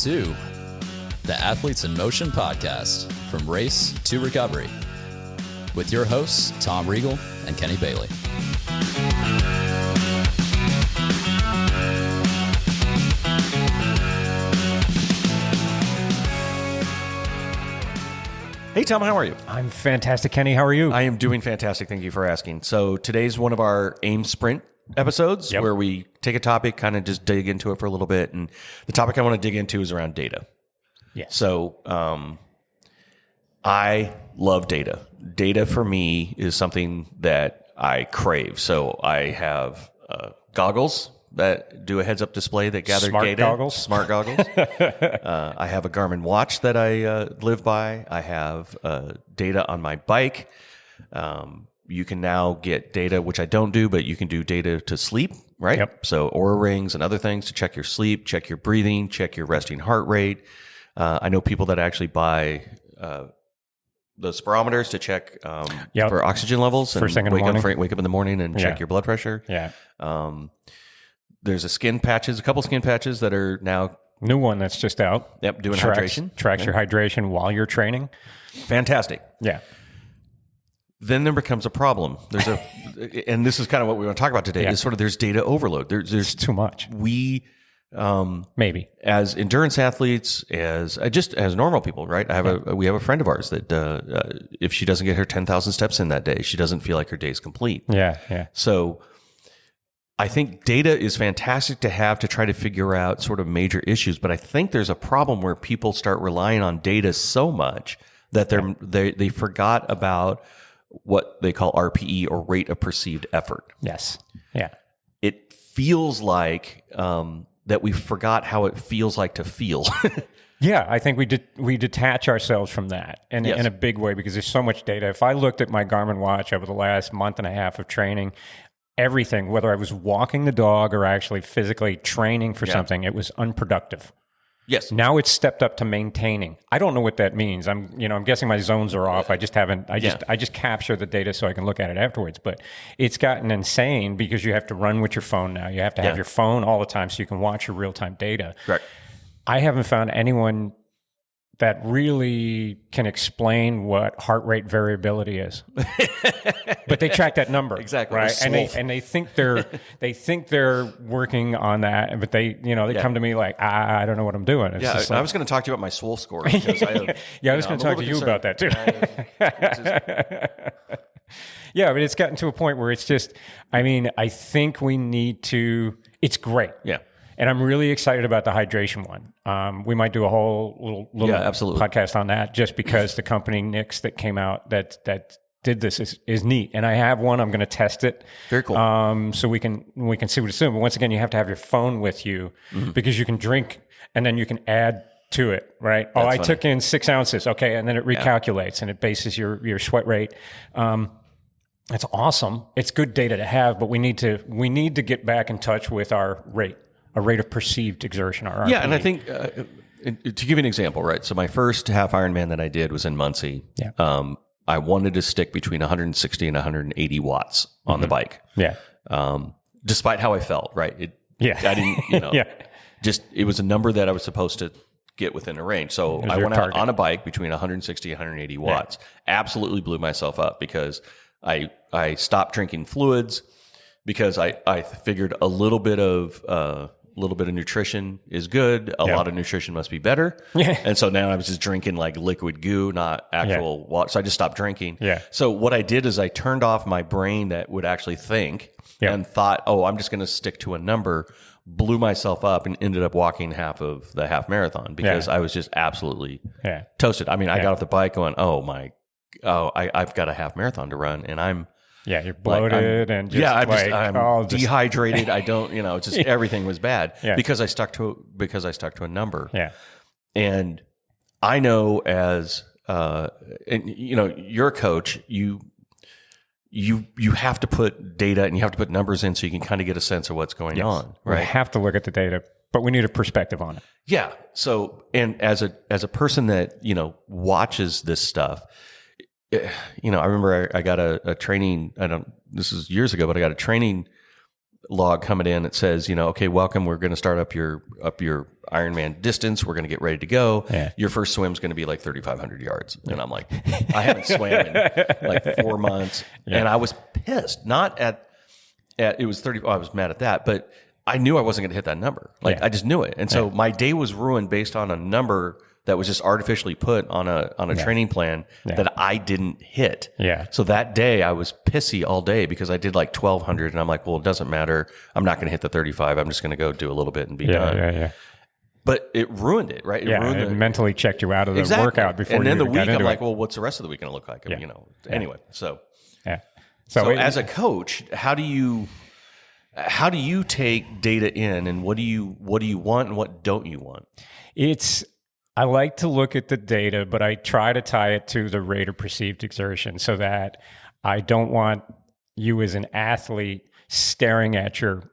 to the Athletes in Motion podcast, From Race to Recovery, with your hosts, Tom Riegel and Kenny Bailey. Hey, Tom, how are you? I'm fantastic, Kenny. How are you? I am doing fantastic. Thank you for asking. So today's one of our AIM Sprint episodes where we take a topic, kind of just dig into it for a little bit. And the topic I want to dig into is around data. Yes. So I love data. Data for me is something that I crave. So I have goggles that do a heads-up display that gather data. Smart goggles. I have a Garmin watch that I live by. I have data on my bike. You can now get data, which I don't do, but you can do data to sleep, right? Yep. So Oura rings and other things to check your sleep, check your breathing, check your resting heart rate. I know people that actually buy the spirometers to check for oxygen levels. First thing in the morning. Wake up in the morning and check your blood pressure. Yeah. There's a couple skin patches that are now... New one that's just out. Yep, doing hydration. Tracks your hydration while you're training. Fantastic. Yeah. Then there becomes a problem. And this is kind of what we want to talk about today, is sort of there's data overload. There's too much. We... maybe as endurance athletes, as normal people, right? We have a friend of ours that if she doesn't get her 10,000 steps in that day, she doesn't feel like her day's complete. Yeah. So I think data is fantastic to have to try to figure out sort of major issues, but I think there's a problem where people start relying on data so much that they forgot about what they call RPE, or rate of perceived effort. Yes. Yeah. It feels like that we forgot how it feels like to feel. Yeah, I think we detach ourselves from that in a big way, because there's so much data. If I looked at my Garmin watch over the last month and a half of training, everything, whether I was walking the dog or actually physically training for something, it was unproductive. Yes. Now it's stepped up to maintaining. I don't know what that means. I'm guessing my zones are off. I just capture the data so I can look at it afterwards. But it's gotten insane because you have to run with your phone now. You have to have your phone all the time so you can watch your real-time data. Right. I haven't found anyone that really can explain what heart rate variability is. But they track that number. Exactly. Right. And they think they're working on that, but they come to me like, I don't know what I'm doing. It's I was going to talk to you about my swole score. Because I was going to talk to you about that too. Yeah, but it's gotten to a point where it's just, I think we need to, it's great. Yeah. And I'm really excited about the hydration one. We might do a whole little podcast on that, just because the company Nix that came out that did this is neat. And I have one. I'm going to test it. Very cool. So we can see what it's doing. But once again, you have to have your phone with you, because you can drink and then you can add to it, right? I took in 6 ounces. Okay. And then it recalculates and it bases your sweat rate. It's awesome. It's good data to have, but we need to get back in touch with our rate. A rate of perceived exertion. Or RPE. And I think to give you an example, right? So my first half Ironman that I did was in Muncie. Yeah. I wanted to stick between 160 and 180 watts on the bike. Yeah. Despite how I felt, right? I didn't, just it was a number that I was supposed to get within a range. So I went out on a bike between 160 and 180 watts. Absolutely blew myself up because I stopped drinking fluids because I figured a little bit of nutrition is good. A lot of nutrition must be better. Yeah. And so now I was just drinking like liquid goo, not actual water. So I just stopped drinking. Yeah. So what I did is I turned off my brain that would actually think and thought, I'm just going to stick to a number, blew myself up and ended up walking half of the half marathon because I was just absolutely toasted. I got off the bike going, I've got a half marathon to run and I'm, you're bloated and just I'm dehydrated. I don't, just everything was bad because I stuck to a number. Yeah. And I know as, you're a coach, you have to put data and you have to put numbers in so you can kind of get a sense of what's going on, right? We have to look at the data, but we need a perspective on it. Yeah. So, and as a person that, watches this stuff, I remember I got a training, this is years ago, but I got a training log coming in that says, okay, welcome. We're going to start up your Ironman distance. We're going to get ready to go. Yeah. Your first swim's going to be like 3,500 yards. And I'm like, I haven't swam in like 4 months. Yeah. And I was pissed, not at it was 30. I was mad at that, but I knew I wasn't going to hit that number. I just knew it. And so my day was ruined based on a number that was just artificially put on a training plan that I didn't hit. Yeah. So that day I was pissy all day because I did like 1,200 and I'm like, well, it doesn't matter. I'm not going to hit the 35. I'm just going to go do a little bit and be done. Yeah. But it ruined it, right? It mentally checked you out of the workout before. And then the week I'm like, well, what's the rest of the week going to look like? Anyway, so as a coach, how do you take data in, and what do you want and what don't you want? I like to look at the data, but I try to tie it to the rate of perceived exertion so that I don't want you as an athlete staring at your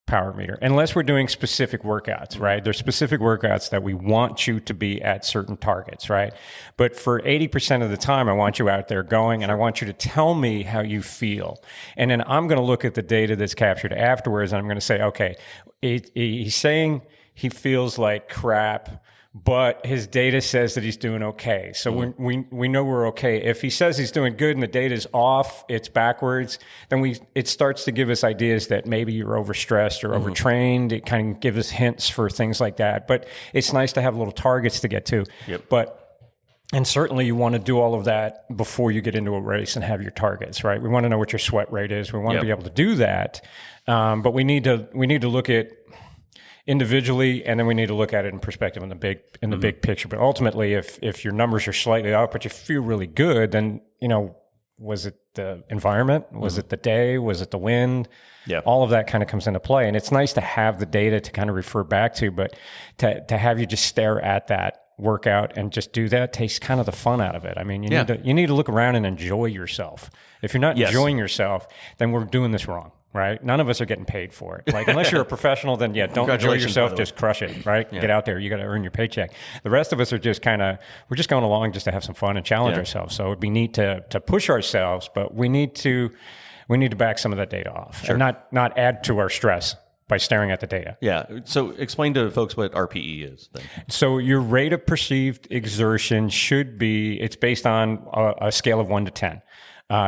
power meter, unless we're doing specific workouts, right? There's specific workouts that we want you to be at certain targets, right? But for 80% of the time, I want you out there going, and I want you to tell me how you feel. And then I'm going to look at the data that's captured afterwards, and I'm going to say, okay, he's saying he feels like crap, but his data says that he's doing okay. So we know we're okay. If he says he's doing good and the data's off, it's backwards, then it starts to give us ideas that maybe you're overstressed or overtrained. It kind of gives us hints for things like that. But it's nice to have little targets to get to. Yep. And certainly you want to do all of that before you get into a race and have your targets, right? We want to know what your sweat rate is. We want to be able to do that. But we need to look at individually, and then we need to look at it in perspective in the big picture. But ultimately, if your numbers are slightly off, but you feel really good, then was it the environment? Was it the day? Was it the wind? Yeah, all of that kind of comes into play, and it's nice to have the data to kind of refer back to. But to have you just stare at that workout and just do that takes kind of the fun out of it. I mean, you need to look around and enjoy yourself. If you're not enjoying yourself, then we're doing this wrong. Right? None of us are getting paid for it. Like, unless you're a professional, then don't enjoy yourself, just crush it, right? Yeah. Get out there. You got to earn your paycheck. The rest of us are just we're just going along just to have some fun and challenge ourselves. So it'd be neat to push ourselves, but we need to back some of that data off and not add to our stress by staring at the data. Yeah. So explain to folks what RPE is then. So your rate of perceived exertion it's based on a scale of 1 to 10.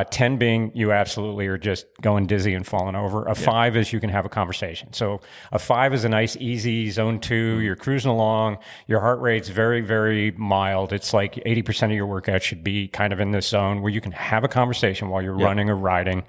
10 being you absolutely are just going dizzy and falling over. A 5 is you can have a conversation. So a 5 is a nice, easy zone 2. You're cruising along. Your heart rate's very, very mild. It's like 80% of your workout should be kind of in this zone where you can have a conversation while you're running or riding.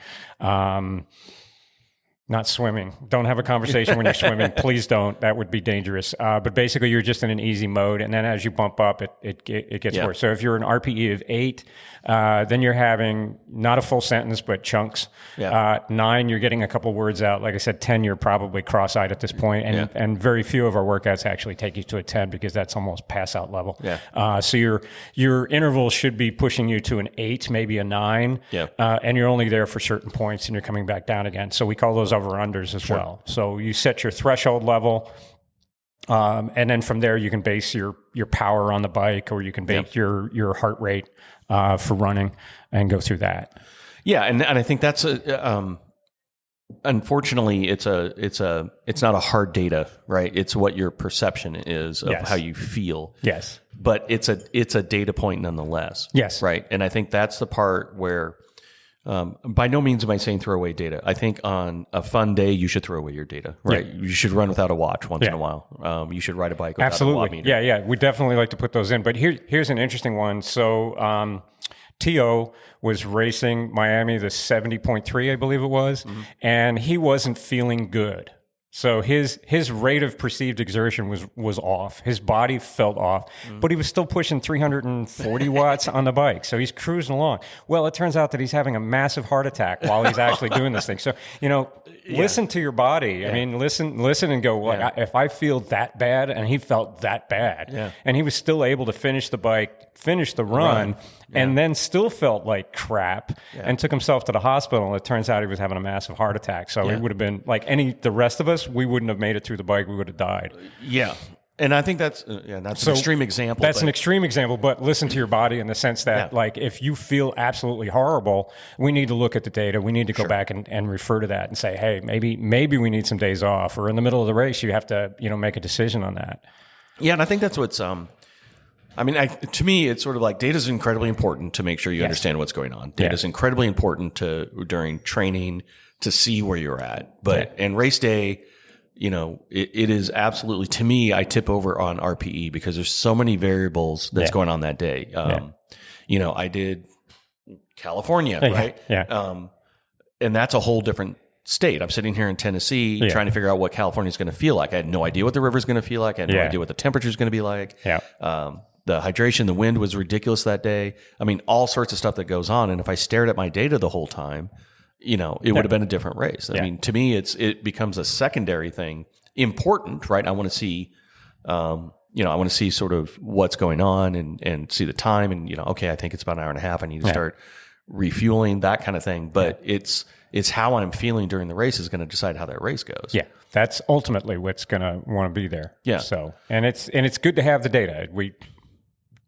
Not swimming. Don't have a conversation when you're swimming. Please don't. That would be dangerous. But basically, you're just in an easy mode, and then as you bump up, it gets worse. So if you're an RPE of 8, then you're having not a full sentence, but chunks. 9, you're getting a couple words out. Like I said, 10, you're probably cross-eyed at this point, and very few of our workouts actually take you to a 10 because that's almost pass-out level. So your interval should be pushing you to an 8, maybe a 9, and you're only there for certain points, and you're coming back down again. So we call those over-unders as well. So you set your threshold level, and then from there you can base your power on the bike, or you can base your heart rate for running and go through that. Yeah, and I think that's unfortunately it's not a hard data, right? It's what your perception is of how you feel. Yes. But it's a data point nonetheless. Yes. Right. And I think that's the part where by no means am I saying throw away data. I think on a fun day, you should throw away your data, right? Yeah. You should run without a watch once in a while. You should ride a bike without a watt meter. Yeah. We definitely like to put those in. But here's an interesting one. So T.O. was racing Miami, the 70.3, I believe it was, and he wasn't feeling good. So his rate of perceived exertion was off. His body felt off, but he was still pushing 340 watts on the bike. So he's cruising along. Well, it turns out that he's having a massive heart attack while he's actually doing this thing. So, listen to your body. Yeah. I mean, listen and go, well, if I feel that bad, and he felt that bad, and he was still able to finish the bike, finish the run, and then still felt like crap and took himself to the hospital. And it turns out he was having a massive heart attack. So he would have been like the rest of us, we wouldn't have made it through the bike. We would have died. Yeah. And I think that's an extreme example. That's an extreme example, but listen to your body in the sense that, like, if you feel absolutely horrible, we need to look at the data. We need to go back and refer to that and say, hey, maybe we need some days off. Or in the middle of the race, you have to, make a decision on that. Yeah, and I think that's what's. To me, it's sort of like data is incredibly important to make sure you understand what's going on. Data is incredibly important during training to see where you're at. But and race day, it is absolutely, to me, I tip over on RPE because there's so many variables that's going on that day. I did California, right? Yeah. And that's a whole different state. I'm sitting here in Tennessee trying to figure out what California is going to feel like. I had no idea what the river is going to feel like. I had no idea what the temperature is going to be like. Yeah. The hydration, the wind was ridiculous that day. I mean, all sorts of stuff that goes on. And if I stared at my data the whole time, it would have been a different race. I mean, to me, it becomes a secondary thing. Important, right? I want to see, I want to see sort of what's going on and see the time and, okay, I think it's about an hour and a half. I need to start refueling, that kind of thing. But it's how I'm feeling during the race is going to decide how that race goes. Yeah. That's ultimately what's going to want to be there. Yeah. So, and it's good to have the data. We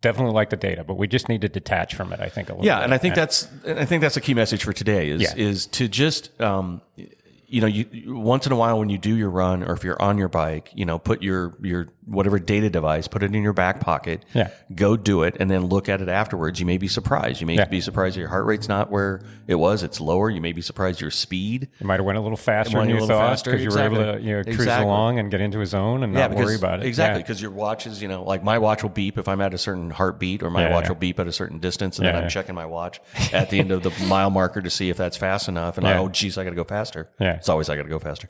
definitely like the data, but we just need to detach from it, I think, a little bit. And I think that's a key message for today is to just, you once in a while when you do your run or if you're on your bike, put your whatever data device, put it in your back pocket, go do it, and then look at it afterwards. You may be surprised. You may be surprised that your heart rate's not where it was. It's lower. You may be surprised your speed. You might have went a little faster than you thought because you were able to cruise along and get into a zone and not worry about it. Exactly, because your watch is, like my watch will beep if I'm at a certain heartbeat or my watch will beep at a certain distance, and then I'm checking my watch at the end of the mile marker to see if that's fast enough. And I got to go faster. Yeah. It's always I got to go faster.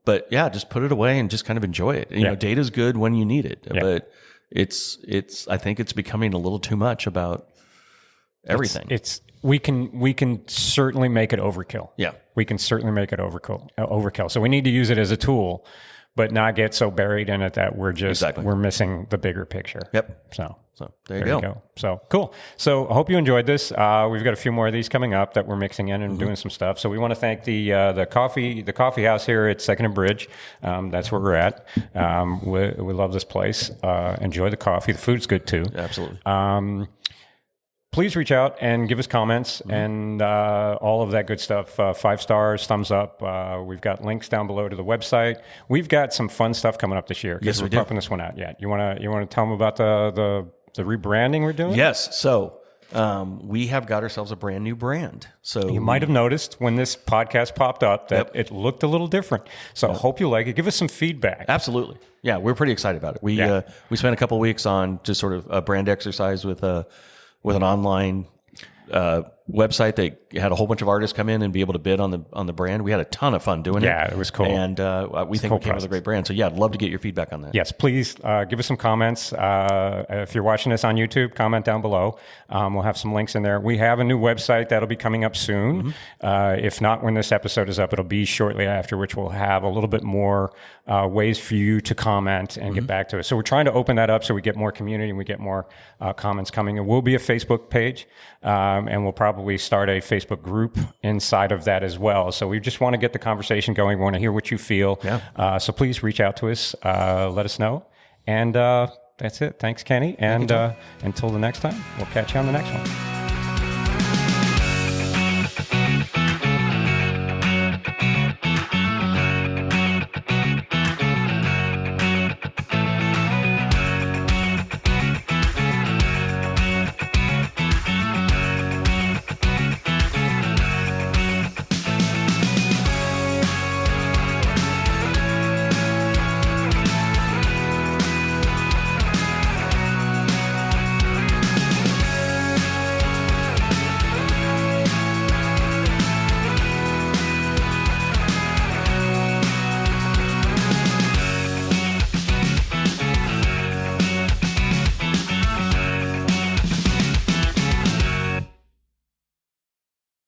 But just put it away and just kind of enjoy it. Data's good when you need it, but I think it's becoming a little too much about everything. We can certainly make it overkill. Yeah. We can certainly make it overkill. So we need to use it as a tool, but not get so buried in it that we're missing the bigger picture. Yep. So there you go. So cool. So I hope you enjoyed this. We've got a few more of these coming up that we're mixing in and doing some stuff. So we want to thank the coffee house here at Second and Bridge. That's where we're at. We love this place. Enjoy the coffee. The food's good too. Absolutely. Please reach out and give us comments and all of that good stuff. 5 stars, thumbs up. We've got links down below to the website. We've got some fun stuff coming up this year. Yes, we're pumping this one out yet. You want to tell them about the rebranding we're doing? Yes. So we have got ourselves a brand new brand. So you might have noticed when this podcast popped up that it looked a little different. So I hope you like it. Give us some feedback. Absolutely. Yeah, we're pretty excited about it. We spent a couple of weeks on just sort of a brand exercise with an online website that had a whole bunch of artists come in and be able to bid on the brand. We had a ton of fun doing it. Yeah, it was cool. And we think we came up with a great brand. So I'd love to get your feedback on that. Yes, please give us some comments. If you're watching this on YouTube, comment down below. We'll have some links in there. We have a new website that'll be coming up soon. If not when this episode is up, it'll be shortly after, which will have a little bit more ways for you to comment and get back to us. So we're trying to open that up so we get more community and we get more comments coming. It will be a Facebook page, and we'll probably start a Facebook group inside of that as well. So we just want to get the conversation going. We want to hear what you feel. Yeah. So please reach out to us. Let us know. And that's it. Thanks, Kenny. And until the next time, we'll catch you on the next one.